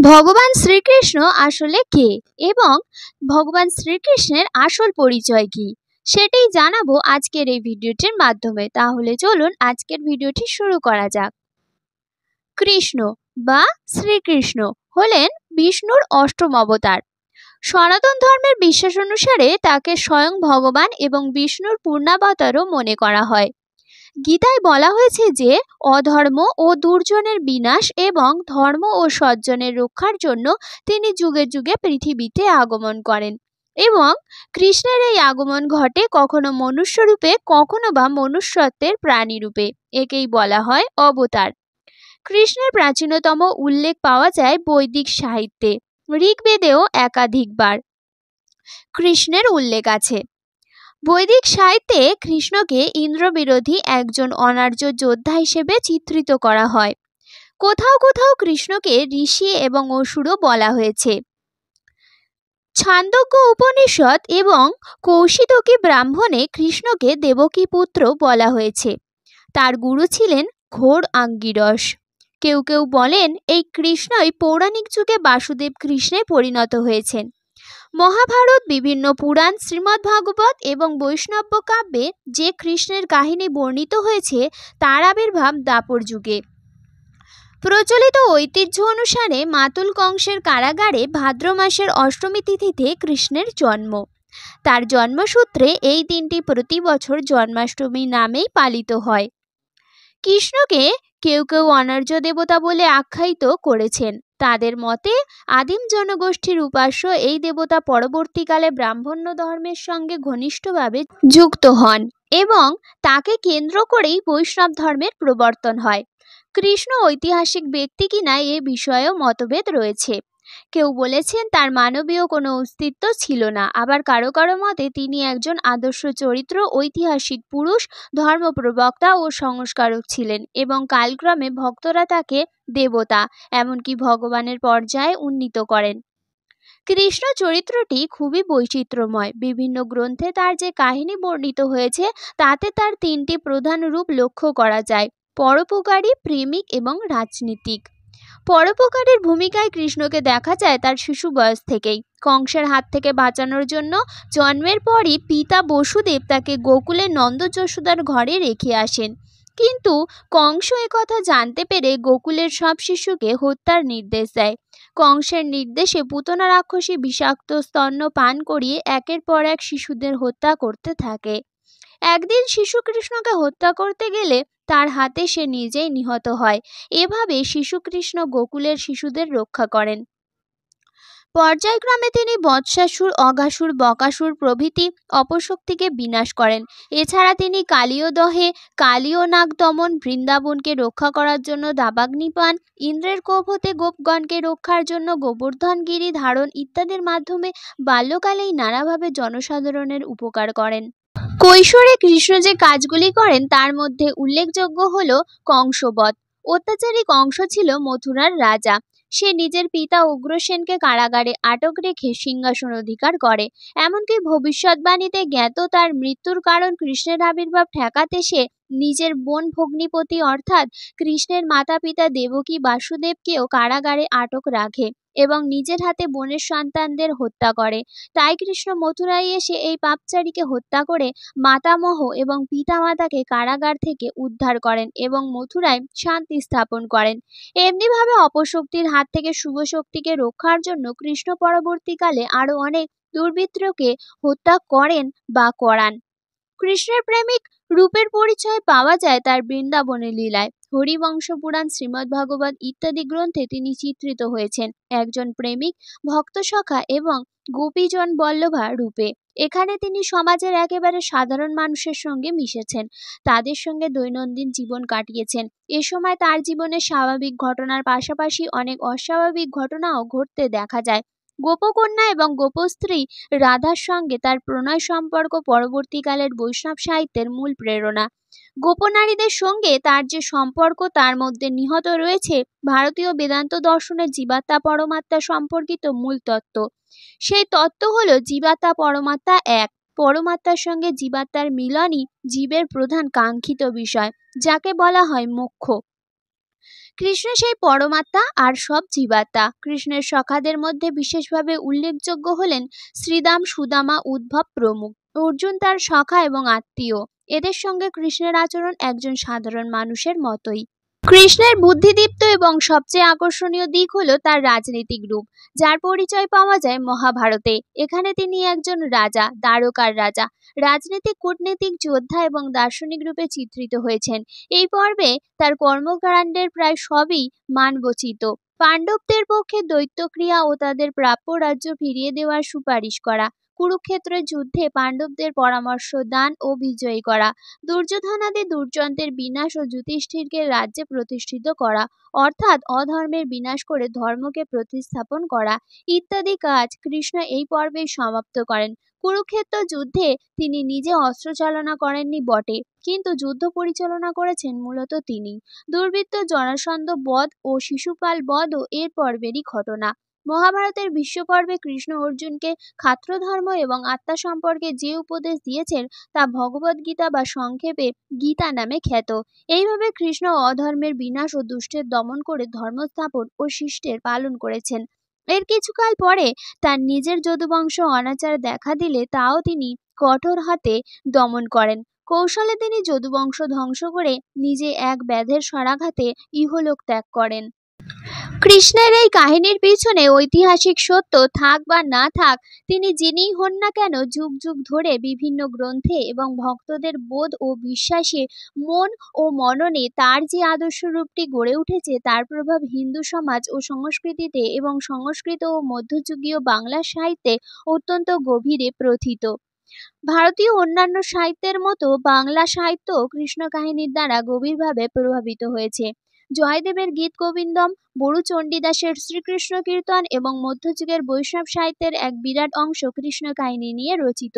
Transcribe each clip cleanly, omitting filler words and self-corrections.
ভগবান শ্রীকৃষ্ণ আসলে কে এবং ভগবান শ্রীকৃষ্ণের আসল পরিচয় কি সেটাই জানাবো আজকের এই ভিডিওটির মাধ্যমে। তাহলে চলুন আজকের ভিডিওটি শুরু করা যাক। কৃষ্ণ বা শ্রীকৃষ্ণ হলেন বিষ্ণুর অষ্টম অবতার। সনাতন ধর্মের বিশ্বাস অনুসারে তাকে স্বয়ং ভগবান এবং বিষ্ণুর পূর্ণাবতারও মনে করা হয়। গীতায় বলা হয়েছে যে অধর্ম ও দুর্জনের বিনাশ এবং ধর্ম ও সজ্জনের রক্ষার জন্য তিনি যুগে যুগে পৃথিবীতে আগমন করেন এবং কৃষ্ণের এই আগমন ঘটে কখনো মনুষ্যরূপে কখনো বা মনুষ্যত্বের প্রাণী রূপে। একেই বলা হয় অবতার। কৃষ্ণের প্রাচীনতম উল্লেখ পাওয়া যায় বৈদিক সাহিত্যে। ঋগ্বেদেও একাধিকবার কৃষ্ণের উল্লেখ আছে। বৈদিক সাহিত্যে কৃষ্ণকে ইন্দ্রবিরোধী একজন অনার্য যোদ্ধা হিসেবে চিত্রিত করা হয়। কোথাও কোথাও কৃষ্ণকে ঋষি এবং অসুরও বলা হয়েছে। ছান্দোগ্য উপনিষদ এবং কৌশিতকী ব্রাহ্মণে কৃষ্ণকে দেবকী পুত্র বলা হয়েছে। তার গুরু ছিলেন ঘোর আঙ্গিরস। কেউ কেউ বলেন এই কৃষ্ণই পৌরাণিক যুগে বাসুদেব কৃষ্ণে পরিণত হয়েছেন। মহাভারত, বিভিন্ন পুরাণ, শ্রীমদ্ভাগবত এবং বৈষ্ণব কাব্যে যে কৃষ্ণের কাহিনী বর্ণিত হয়েছে তার আবির্ভাব দ্বাপর যুগে। প্রচলিত ঐতিহ্য অনুসারে মাতুল কংসের কারাগারে ভাদ্র মাসের অষ্টমী তিথিতে কৃষ্ণের জন্ম। তার জন্মসূত্রে এই দিনটি প্রতি বছর জন্মাষ্টমী নামেই পালিত হয়। কৃষ্ণকে কেউ কেউ অনার্য দেবতা বলে আখ্যায়িত করেছেন। তাদের মতে আদিম জনগোষ্ঠীর উপাস্য এই দেবতা পরবর্তীকালে ব্রাহ্মণ্য ধর্মের সঙ্গে ঘনিষ্ঠভাবে যুক্ত হন এবং তাকে কেন্দ্র করেই বৈষ্ণব ধর্মের প্রবর্তন হয়। কৃষ্ণ ঐতিহাসিক ব্যক্তি কিনা এ বিষয়েও মতভেদ রয়েছে। কেউ বলেছেন তার মানবীয় কোনো অস্তিত্ব ছিল না, আবার কারো কারো মতে তিনি একজন আদর্শ চরিত্র, ঐতিহাসিক পুরুষ, ধর্মপ্রবক্তা ও সংস্কারক ছিলেন এবং কালক্রমে ভক্তরা তাকে দেবতা এমনকি ভগবানের পর্যায়ে উন্নীত করেন। কৃষ্ণ চরিত্রটি খুবই বৈচিত্র্যময়। বিভিন্ন গ্রন্থে তার যে কাহিনী বর্ণিত হয়েছে তাতে তার তিনটি প্রধান রূপ লক্ষ্য করা যায়: পরোপকারী, প্রেমিক এবং রাজনীতিক। পরোপকারীর ভূমিকায় কৃষ্ণকে দেখা যায় তার শিশু বয়স থেকেই। কংসের হাত থেকে বাঁচানোর জন্য জন্মের পরই পিতা বসুদেব তাকে গোকুলে নন্দ যশোদার ঘরে রেখে আসেন, কিন্তু কংস একথা জানতে পেরে গোকুলের সব শিশুকে হত্যার নির্দেশ দেয়। কংসের নির্দেশে পুতনা রাক্ষসী বিষাক্ত স্তন্য পান করিয়ে একের পর এক শিশুদের হত্যা করতে থাকে। একদিন শিশু কৃষ্ণকে হত্যা করতে গেলে তার হাতে সে নিজেই নিহত হয়। এভাবে শিশু কৃষ্ণ গোকুলের শিশুদের রক্ষা করেন। পর্যায়ক্রমে তিনি বৎসাসুর, অঘাসুর, বকাসুর প্রভৃতি অপশক্তিকে বিনাশ করেন। এছাড়া তিনি কালীয় দহে, কালীয় নাগ দমন, বৃন্দাবনকে রক্ষা করার জন্য দাবাগ্নি পান, ইন্দ্রের কোপ হতে গোপগণকে রক্ষার জন্য গোবর্ধন গিরি ধারণ ইত্যাদির মাধ্যমে বাল্যকালেই নানাভাবে জনসাধারণের উপকার করেন। কৈশোরে কৃষ্ণ যে কাজগুলি করেন তার মধ্যে উল্লেখযোগ্য হল কংসবধ। অত্যাচারী কংস ছিল মথুরার রাজা। সে নিজের পিতা উগ্রসেনকে কারাগারে আটক রেখে সিংহাসন অধিকার করে। এমনকি ভবিষ্যৎবাণীতে জ্ঞাত তার মৃত্যুর কারণ কৃষ্ণের আবির্ভাব ঠেকাতে সে নিজের বোন ভগ্নিপতি অর্থাৎ কৃষ্ণের মাতা পিতা দেবকী, বাসুদেবকেও কারাগারে আটক রাখে এবং নিজের হাতে বোনের সন্তানদের হত্যা করে। তাই কৃষ্ণ মথুরায় এসে এই পাপচারীকে হত্যা করে মাতামহ এবং পিতামাতাকে কারাগার থেকে উদ্ধার করেন এবং মথুরায় শান্তি স্থাপন করেন। এমনিভাবে অপশক্তির হাত থেকে শুভ শক্তিকে রক্ষার জন্য কৃষ্ণ পরবর্তীকালে আরও অনেক দুর্বৃত্তকে হত্যা করেন বা করান। কৃষ্ণের প্রেমিক রূপের পরিচয় পাওয়া যায় তার বৃন্দাবনের লীলায়। হরিবংশ পুরাণ, শ্রীমদ্ভাগবত ইত্যাদি গ্রন্থে তিনি চিত্রিত হয়েছেন একজন প্রেমিক, ভক্তসখা এবং গোপীজন বল্লভা রূপে। এখানে তিনি সমাজের একেবারে সাধারণ মানুষের সঙ্গে মিশেছেন, তাদের সঙ্গে দৈনন্দিন জীবন কাটিয়েছেন। এ সময় তার জীবনে স্বাভাবিক ঘটনার পাশাপাশি অনেক অস্বাভাবিক ঘটনাও ঘটতে দেখা যায়। গোপকন্যা এবং গোপস্ত্রী রাধার সঙ্গে তার প্রণয় সম্পর্ক পরবর্তীকালের বৈষ্ণব সাহিত্যের মূল প্রেরণা। গোপনারীদের সঙ্গে তার যে সম্পর্ক তার মধ্যে নিহিত রয়েছে ভারতীয় বেদান্ত দর্শনের জীবাত্মা পরমাত্মা সম্পর্কিত মূল তত্ত্ব। সেই তত্ত্ব হল জীবাত্মা পরমাত্মা এক। পরমাত্মার সঙ্গে জীবাত্মার মিলনই জীবের প্রধান কাঙ্ক্ষিত বিষয়, যাকে বলা হয় মোক্ষ। কৃষ্ণ সেই পরমাত্মা আর সব জীবাত্মা। কৃষ্ণের সখাদের মধ্যে বিশেষভাবে উল্লেখযোগ্য হলেন শ্রীদাম, সুদামা, উদ্ধব প্রমুখ। অর্জুন তার সখা এবং আত্মীয়। এদের সঙ্গে কৃষ্ণের আচরণ একজন সাধারণ মানুষের মতোই। কৃষ্ণের বুদ্ধিদীপ্ত এবং সবচেয়ে আকর্ষণীয় দিক হলো তার রাজনৈতিক রূপ, যার পরিচয় পাওয়া যায় মহাভারতে। এখানে তিনি একজন রাজা, দ্বারকার রাজা, রাজনৈতিক, কূটনৈতিক, যোদ্ধা এবং দার্শনিক রূপে চিত্রিত হয়েছেন। এই পর্বে তার কর্মকাণ্ডের প্রায় সবই মানবচিত। পাণ্ডবদের পক্ষে দৈত্যক্রিয়া ও তাদের প্রাপ্য রাজ্য ফিরিয়ে দেওয়ার সুপারিশ করা, কুরুক্ষেত্রের যুদ্ধে পাণ্ডবদের পরামর্শ দান ও বিজয়ী করা, দুর্যোধনাদি দুর্জনদের বিনাশ ও যুধিষ্ঠিরকে রাজ্যে প্রতিষ্ঠিত করা, অর্থাৎ অধর্মের বিনাশ করে ধর্মকে প্রতিস্থাপন করা ইত্যাদি কাজ কৃষ্ণ এই পর্বে সমাপ্ত করেন। কুরুক্ষেত্র যুদ্ধে তিনি নিজে অস্ত্র চালনা করেননি বটে, কিন্তু যুদ্ধ পরিচালনা করেছেন মূলত তিনি। দুর্বৃত্ত জরাসন্ধ বধ ও শিশুপাল বধও এর পর্বেরই ঘটনা। মহাভারতের বিশ্বপর্বে কৃষ্ণ অর্জুনকে ক্ষাত্রধর্ম এবং আত্মা সম্পর্কে যে উপদেশ দিয়েছেন তা ভগবদ্গীতা বা সংক্ষেপে গীতা নামে খ্যাত। এইভাবে কৃষ্ণ অধর্মের বিনাশ ও দুষ্টের দমন করে ধর্মস্থাপন ও শিষ্টের পালন করেছেন। এর কিছুকাল পরে তার নিজের যদুবংশ অনাচার দেখা দিলে তাও তিনি কঠোর হাতে দমন করেন। কৌশলে তিনি যদুবংশ ধ্বংস করে নিজে এক ব্যাধের শরাঘাতে ইহলোক ত্যাগ করেন। কৃষ্ণের এই কাহিনীর পিছনে ঐতিহাসিক সত্য থাক বা না থাক, তিনি যিনিই হন না কেন, যুগ যুগ ধরে বিভিন্ন গ্রন্থে এবং ভক্তদের বোধ ও বিশ্বাসে মন ও মননে তার যে আদর্শ রূপটি গড়ে উঠেছে তার প্রভাব হিন্দু সমাজ ও সংস্কৃতিতে এবং সংস্কৃত ও মধ্যযুগীয় বাংলা সাহিত্যে অত্যন্ত গভীরে প্রথিত। ভারতীয় অন্যান্য সাহিত্যের মতো বাংলা সাহিত্য কৃষ্ণ কাহিনীর দ্বারা গভীরভাবে প্রভাবিত হয়েছে। জয়দেবের গীত গোবিন্দম, বড়ু চণ্ডীদাসের শ্রীকৃষ্ণ কীর্তন এবং মধ্যযুগের বৈষ্ণব সাহিত্যের এক বিরাট অংশ কৃষ্ণ কাহিনী নিয়ে রচিত।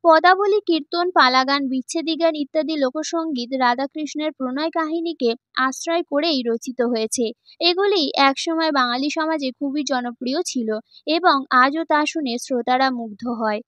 পদাবলী, কীর্তন, পালাগান, বিচ্ছেদিগান ইত্যাদি লোকসঙ্গীত রাধাকৃষ্ণের প্রণয় কাহিনীকে আশ্রয় করেই রচিত হয়েছে। এগুলি একসময় বাঙালি সমাজে খুবই জনপ্রিয় ছিল এবং আজও তা শুনে শ্রোতারা মুগ্ধ হয়।